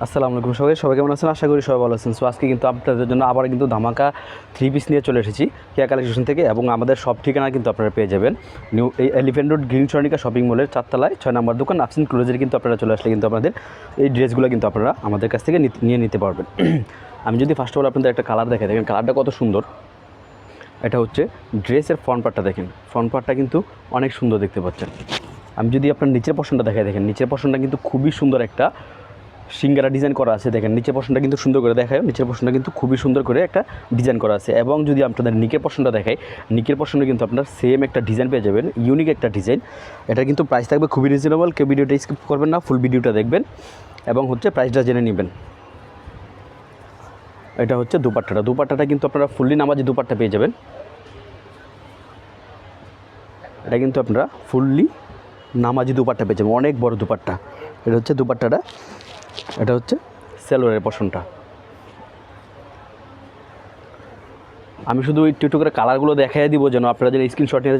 আসসালামু আলাইকুম সবাই কেমন আছেন? আশা করি সবাই ভালো আছেন। সো আজকে কিন্তু আপনাদের জন্য আবার কিন্তু ধামাকা 3 পিস নিয়ে চলে এসেছি কেয়া কালেকশন থেকে, এবং আমাদের সব ঠিকানা কিন্তু আপনারা পেয়ে যাবেন নিউ এই elephant road green Swarnika shopping মলের 4 তলায় 6 নম্বর দোকান আফসিন ক্লোজের কিন্তু আপনারা চলে আসলে কিন্তু আপনাদের এই ড্রেসগুলো কিন্তু আপনারা আমাদের কাছ থেকে নিয়ে নিতে পারবেন। আমি যদি ফার্স্ট অফ অল আপনাদের একটা কালার দেখাই, দেখেন কালারটা কত সুন্দর। এটা হচ্ছে ড্রেসের ফ্রন্ট পার্টটা, দেখেন ফ্রন্ট পার্টটা কিন্তু অনেক সুন্দর দেখতে পাচ্ছেন। আমি যদি আপনার নিচের পোর্শনটা দেখাই, দেখেন নিচের পোর্শনটা কিন্তু খুবই সুন্দর একটা সিঙ্গারা ডিজাইন করা আছে। দেখেন নিচের পোর্শনটা কিন্তু সুন্দর করে দেখায়, নিচের পোর্শনটা কিন্তু খুবই সুন্দর করে একটা ডিজাইন করা আছে। এবং যদি আপনাদের নিকের পোর্শনটা দেখাই, নিকের পোর্শনে কিন্তু আপনার সেম একটা ডিজাইন পেয়ে যাবেন, ইউনিক একটা ডিজাইন। এটা কিন্তু প্রাইস থাকবে খুবই রিজনেবল, কেউ ভিডিওটা স্কিপ করবেন না, ফুল ভিডিওটা দেখবেন এবং হচ্ছে প্রাইসটা জেনে নেবেন। এটা হচ্ছে দুপাট্টাটা কিন্তু আপনারা ফুললি নামাজি দুপাট্টা পেয়ে যাবেন। এটা কিন্তু আপনারা ফুললি নামাজি দুপাট্টা পেয়ে যাবেন, অনেক বড় দুপাট্টা। এটা হচ্ছে দুপাট্টাটা, এটা হচ্ছে সেলোয়ারের পোর্শনটা। আমি শুধু একটু করে কালারগুলো দেখাই দিব, যেন আপনারা যেন স্ক্রিনশট নিয়ে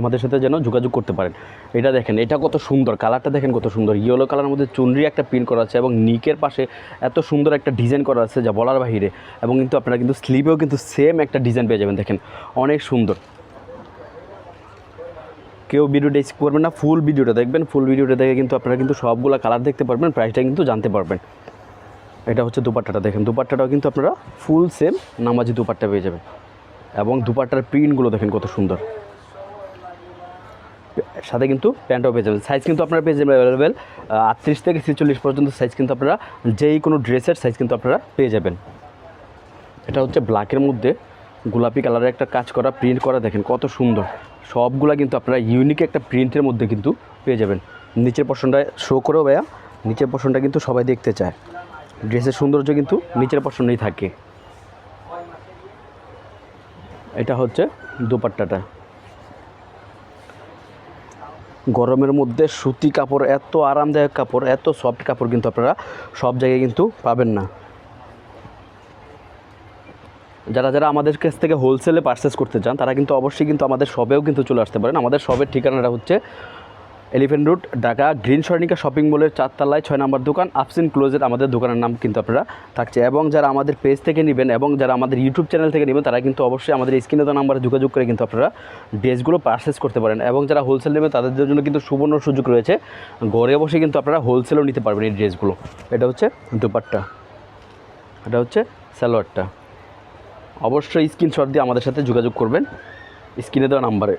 আমাদের সাথে যেন যোগাযোগ করতে পারেন। এটা দেখেন, এটা কত সুন্দর, কালারটা দেখেন কত সুন্দর। ইয়েলো কালারের মধ্যে চুনরি একটা প্রিন্ট করা আছে এবং নিকের পাশে এত সুন্দর একটা ডিজাইন করা আছে যা বলার বাহিরে। এবং কিন্তু আপনারা কিন্তু স্লিভেও কিন্তু সেম একটা ডিজাইন পেয়ে যাবেন, দেখেন অনেক সুন্দর। কেউ ভিডিওটা স্কিপ করবেন না, ফুল ভিডিওটা দেখবেন। ফুল ভিডিওটা দেখে কিন্তু আপনারা কিন্তু সবগুলো কালার দেখতে পারবেন, প্রাইসটা কিন্তু জানতে পারবেন। এটা হচ্ছে দুপাট্টাটা, দেখেন দুপাট্টাটাও কিন্তু আপনারা ফুল সেম নামাজি দুপাট্টা পেয়ে যাবেন। এবং দুপাট্টার প্রিন্টগুলো দেখেন কত সুন্দর। সাথে কিন্তু প্যান্টও পেয়ে যাবেন। সাইজ কিন্তু আপনারা পেয়ে যাবেন অ্যাভেলেবেল 38 থেকে 46 পর্যন্ত সাইজ কিন্তু আপনারা যেই কোনো ড্রেসের সাইজ কিন্তু আপনারা পেয়ে যাবেন। এটা হচ্ছে ব্ল্যাকের মধ্যে গোলাপি কালারের একটা কাজ করা প্রিন্ট করা, দেখেন কত সুন্দর। সবগুলা কিন্তু আপনারা ইউনিক একটা প্রিন্টের মধ্যে কিন্তু পেয়ে যাবেন। নিচের পোর্শনটা শো করেও ভাইয়া, নিচের পোর্শনটা কিন্তু সবাই দেখতে চায়। ড্রেসের সৌন্দর্য কিন্তু নিচের পোর্শনেই থাকে। এটা হচ্ছে দুপাট্টাটা। গরমের মধ্যে সুতি কাপড়, এত আরামদায়ক কাপড়, এত সফট কাপড় কিন্তু আপনারা সব জায়গায় কিন্তু পাবেন না। যারা আমাদের কাছ থেকে হোলসেলে পারচেস করতে চান তারা কিন্তু অবশ্যই কিন্তু আমাদের শপেও কিন্তু চলে আসতে পারেন। আমাদের শপের ঠিকানাটা হচ্ছে elephant road Dhaka green Swarnika shopping মলের 4 তলায় 6 নম্বর দোকান আফসিন ক্লোজের আমাদের দোকানের নাম কিন্তু আপনারা থাকছে। এবং যারা আমাদের পেজ থেকে নেবেন এবং যারা আমাদের ইউটিউব চ্যানেল থেকে নেবেন তারা কিন্তু অবশ্যই আমাদের স্ক্রিনে দেওয়া নাম্বারে যোগাযোগ করে কিন্তু আপনারা ড্রেসগুলো পারচেস করতে পারেন। এবং যারা হোলসেল নেবেন তাদের জন্য কিন্তু সুবর্ণ সুযোগ রয়েছে, ঘরে বসে কিন্তু আপনারা হোলসেলও নিতে পারবেন এই ড্রেসগুলো। এটা হচ্ছে দুপাট্টা, এটা হচ্ছে সালোয়ারটা। অবশ্যই স্ক্রিনশট দিয়ে আমাদের সাথে যোগাযোগ করবেন স্ক্রিনে দেওয়া নাম্বারে।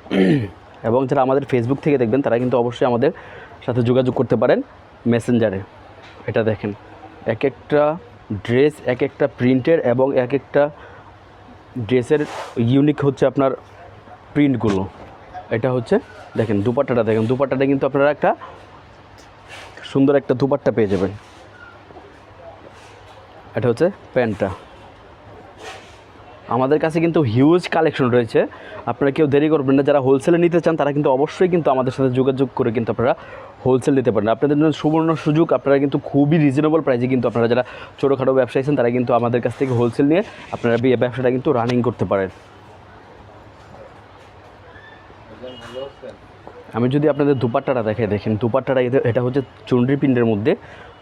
এবং যারা আমাদের ফেসবুক থেকে দেখবেন তারা কিন্তু অবশ্যই আমাদের সাথে যোগাযোগ করতে পারেন মেসেঞ্জারে। এটা দেখেন, এক একটা ড্রেস এক একটা প্রিন্টের এবং এক একটা ড্রেসের ইউনিক হচ্ছে আপনার প্রিন্টগুলো। এটা হচ্ছে দেখেন দুপাট্টাটা, দেখেন দুপাট্টাটা কিন্তু আপনারা একটা সুন্দর একটা দুপাট্টা পেয়ে যাবেন। এটা হচ্ছে প্যান্টটা। আমাদের কাছে কিন্তু হিউজ কালেকশন রয়েছে, আপনারা কেউ দেরি করবেন না। যারা হোলসেলে নিতে চান তারা কিন্তু অবশ্যই কিন্তু আমাদের সাথে যোগাযোগ করে কিন্তু আপনারা হোলসেল নিতে পারেন। আপনাদের জন্য সুবর্ণ সুযোগ, আপনারা কিন্তু খুবই রিজনেবল প্রাইসে কিন্তু আপনারা যারা ছোটোখাটো ব্যবসায়ী আছেন তারা কিন্তু আমাদের কাছ থেকে হোলসেল নিয়ে আপনারা এই ব্যবসাটা কিন্তু রানিং করতে পারেন। আমি যদি আপনাদের দুপাট্টাটা দেখাই, দেখেন দুপাট্টাটা এটা হচ্ছে চুনরি প্রিন্টের মধ্যে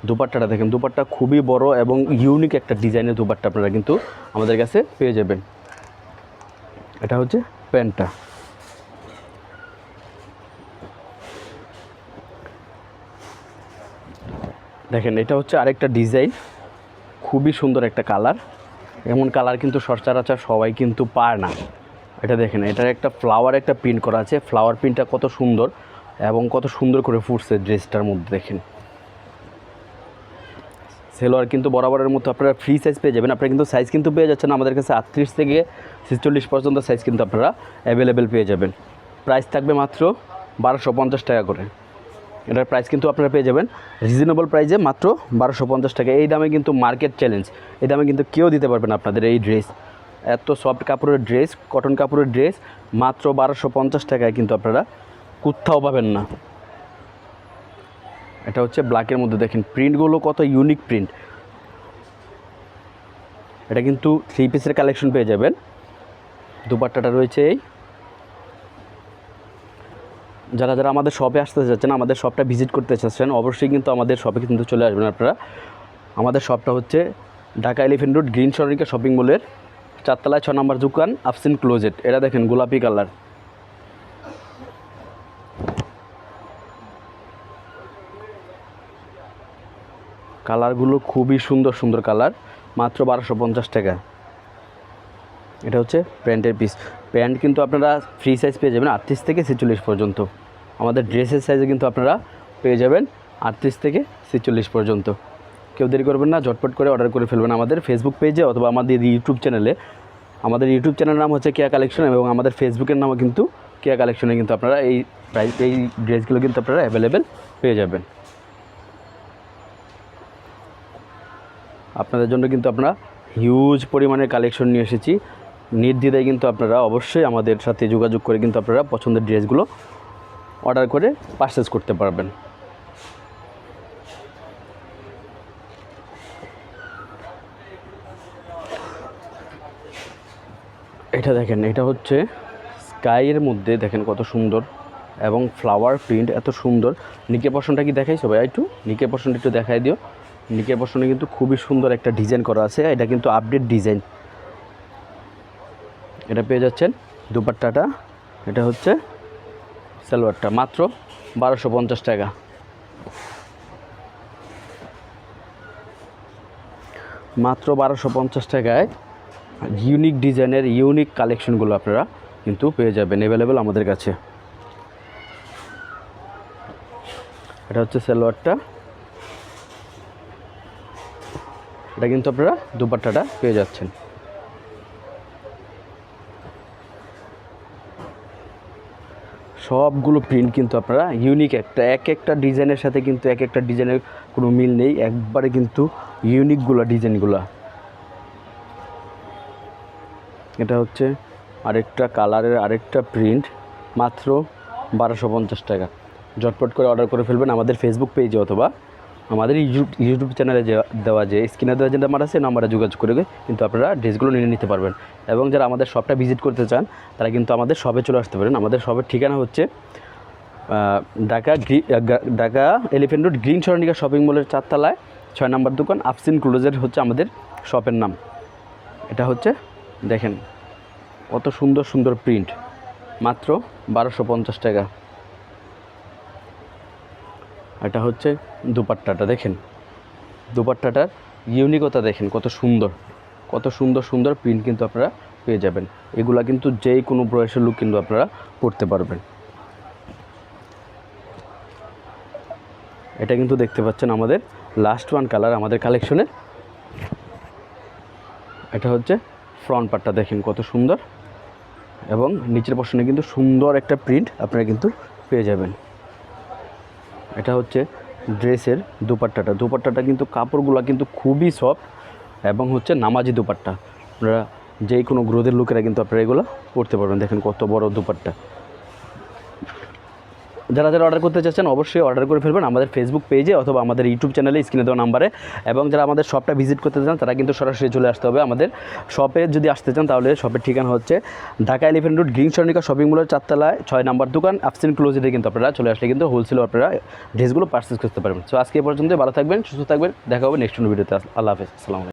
দুপাট্টাটা, দেখেন দুপাট্টা খুবই বড় এবং ইউনিক একটা ডিজাইনের দুপাট্টা আপনারা কিন্তু আমাদের কাছে পেয়ে যাবেন। এটা হচ্ছে প্যান্টটা। দেখেন এটা হচ্ছে আরেকটা ডিজাইন, খুবই সুন্দর একটা কালার। এমন কালার কিন্তু সচরাচর সবাই কিন্তু পায় না। এটা দেখেন, এটার একটা ফ্লাওয়ার একটা প্রিন্ট করা আছে, ফ্লাওয়ার প্রিন্টটা কত সুন্দর এবং কত সুন্দর করে ফুটছে ড্রেসটার মধ্যে। দেখেন সেলোয়ার কিন্তু বরাবরের মতো আপনারা ফ্রি সাইজ পেয়ে যাবেন। আপনারা কিন্তু সাইজ কিন্তু পেয়ে যাচ্ছেন আমাদের কাছে 38 থেকে 46 পর্যন্ত সাইজ কিন্তু আপনারা অ্যাভেলেবেল পেয়ে যাবেন। প্রাইস থাকবে মাত্র 1250 টাকা করে। এটার প্রাইস কিন্তু আপনারা পেয়ে যাবেন রিজনেবল প্রাইসে মাত্র 1250 টাকা। এই দামে কিন্তু মার্কেট চ্যালেঞ্জ, এই দামে কিন্তু কেউ দিতে পারবেন আপনাদের এই ড্রেস। এত সফট কাপড়ের ড্রেস, কটন কাপড়ের ড্রেস মাত্র 1250 টাকায় কিন্তু আপনারা কোথাও পাবেন না। এটা হচ্ছে ব্ল্যাকের মধ্যে, দেখেন প্রিন্টগুলো কত ইউনিক প্রিন্ট। এটা কিন্তু 3 পিসের কালেকশন পেয়ে যাবেন। দুপাট্টাটা রয়েছে এই। যারা আমাদের শপে আসতে চাচ্ছেন, আমাদের শপটা ভিজিট করতে চাচ্ছেন, অবশ্যই কিন্তু আমাদের শপে কিন্তু চলে আসবেন আপনারা। আমাদের শপটা হচ্ছে Dhaka elephant road green Saranika shopping মলের 4 তলায় 6 নম্বর দোকান আফসিন ক্লোজেট। এটা দেখেন গোলাপি কালার, কালারগুলো খুবই সুন্দর সুন্দর কালার, মাত্র 1250 টাকা। এটা হচ্ছে প্যান্টের পিস। প্যান্ট কিন্তু আপনারা ফ্রি সাইজ পেয়ে যাবেন 38 থেকে 46 পর্যন্ত। আমাদের ড্রেসের সাইজে কিন্তু আপনারা পেয়ে যাবেন 38 থেকে 46 পর্যন্ত। কেউ দেরি করবেন না, ঝটপট করে অর্ডার করে ফেলবেন আমাদের ফেসবুক পেজে অথবা আমাদের ইউটিউব চ্যানেলে। আমাদের ইউটিউব চ্যানেলের নাম হচ্ছে কেয়া কালেকশন এবং আমাদের ফেসবুকের নামও কিন্তু কেয়া কালেকশনে কিন্তু আপনারা এই ড্রেসগুলো কিন্তু আপনারা অ্যাভেলেবেল পেয়ে যাবেন। আপনাদের জন্য কিন্তু আমরা হিউজ পরিমাণের কালেকশন নিয়ে এসেছি। নির্দ্বিধায় কিন্তু আপনারা অবশ্যই আমাদের সাথে যোগাযোগ করে কিন্তু আপনারা পছন্দের ড্রেসগুলো অর্ডার করে পারচেজ করতে পারবেন। এটা দেখেন, এটা হচ্ছে স্কাইয়ের মধ্যে দেখেন কত সুন্দর এবং ফ্লাওয়ার প্রিন্ট এত সুন্দর। নিকের পশনটা কি দেখাইছো ভাই? একটু নিকের পশনটা একটু দেখাই দিও। নিকের পশনে কিন্তু খুবই সুন্দর একটা ডিজাইন করা আছে, এটা কিন্তু আপডেট ডিজাইন। এটা পেয়ে যাচ্ছেন দুপাট্টাটা, এটা হচ্ছে সালোয়ারটা, মাত্র 1250 টাকা। মাত্র 1250 টাকায় ইউনিক ডিজাইনের ইউনিক কালেকশনগুলো আপনারা কিন্তু পেয়ে যাবেন অ্যাভেলেবেল আমাদের কাছে। এটা হচ্ছে সালোয়ারটা, এটা কিন্তু আপনারা দুপাট্টাটা পেয়ে যাচ্ছেন। সবগুলো প্রিন্ট কিন্তু আপনারা ইউনিক, একটা ডিজাইনের সাথে কিন্তু একটা ডিজাইনের কোনো মিল নেই, একবারে কিন্তু ইউনিকগুলো ডিজাইনগুলো। এটা হচ্ছে আরেকটা কালারের আরেকটা প্রিন্ট, মাত্র 1250 টাকা। ঝটপট করে অর্ডার করে ফেলবেন আমাদের ফেসবুক পেজে অথবা আমাদের ইউটিউব চ্যানেলে দেওয়া যে স্ক্রিনে দেওয়া যে নাম্বার আছে নাম্বারে যোগাযোগ করে কিন্তু আপনারা ড্রেসগুলো নিয়ে নিতে পারবেন। এবং যারা আমাদের শপটা ভিজিট করতে চান তারা কিন্তু আমাদের শপে চলে আসতে পারেন। আমাদের শপের ঠিকানা হচ্ছে Dhaka elephant road green Saranika shopping মলের 4 তলায় 6 নম্বর দোকান আফসিন ক্লোজেট হচ্ছে আমাদের শপের নাম। এটা হচ্ছে দেখেন কত সুন্দর সুন্দর প্রিন্ট, মাত্র 1250 টাকা। এটা হচ্ছে দুপাট্টাটা, দেখেন দুপাট্টাটার ইউনিকতা দেখেন কত সুন্দর সুন্দর প্রিন্ট কিন্তু আপনারা পেয়ে যাবেন। এগুলা কিন্তু যেই কোনো বয়সের লোক কিন্তু আপনারা পরতে পারবেন। এটা কিন্তু দেখতে পাচ্ছেন আমাদের লাস্ট ওয়ান কালার আমাদের কালেকশনের। এটা হচ্ছে ফ্রন্ট পার্টটা, দেখেন কত সুন্দর এবং নিচের পশনে কিন্তু সুন্দর একটা প্রিন্ট আপনারা কিন্তু পেয়ে যাবেন। এটা হচ্ছে ড্রেসের দুপাট্টাটা কিন্তু কাপড়গুলো কিন্তু খুবই সফট এবং হচ্ছে নামাজি দুপাট্টা। আপনারা যেই কোনো গ্রোথের লোকেরা কিন্তু আপনারা এগুলো পরতে পারবেন। দেখেন কত বড় দুপাট্টা। যারা অর্ডার করতে চাচ্ছেন অবশ্যই অর্ডার করে ফেলবেন আমাদের ফেসবুক পেজে অথবা আমাদের ইউটিউব চ্যানেলে স্ক্রিনে দেওয়া নাম্বারে। এবং যারা আমাদের শপটা ভিজিট করতে চান তারা কিন্তু সরাসরি চলে আসতে হবে আমাদের শপে। যদি আসতে চান তাহলে শপের ঠিকানা হচ্ছে Dhaka elephant road green Saranika shopping মলের 4 তলায় 6 নম্বর দোকান আফসিন ক্লোজেটে কিন্তু আপনারা চলে আসলে কিন্তু হোলসেল আপনারা ড্রেসগুলো পারচেজ করতে পারবেন। সো আজকে এই পর্যন্ত, ভালো থাকবেন, সুস্থ থাকবেন, দেখা হবে নেক্সট ভিডিওতে। আল্লাহ হাফেজ, আসসালামু আলাইকুম।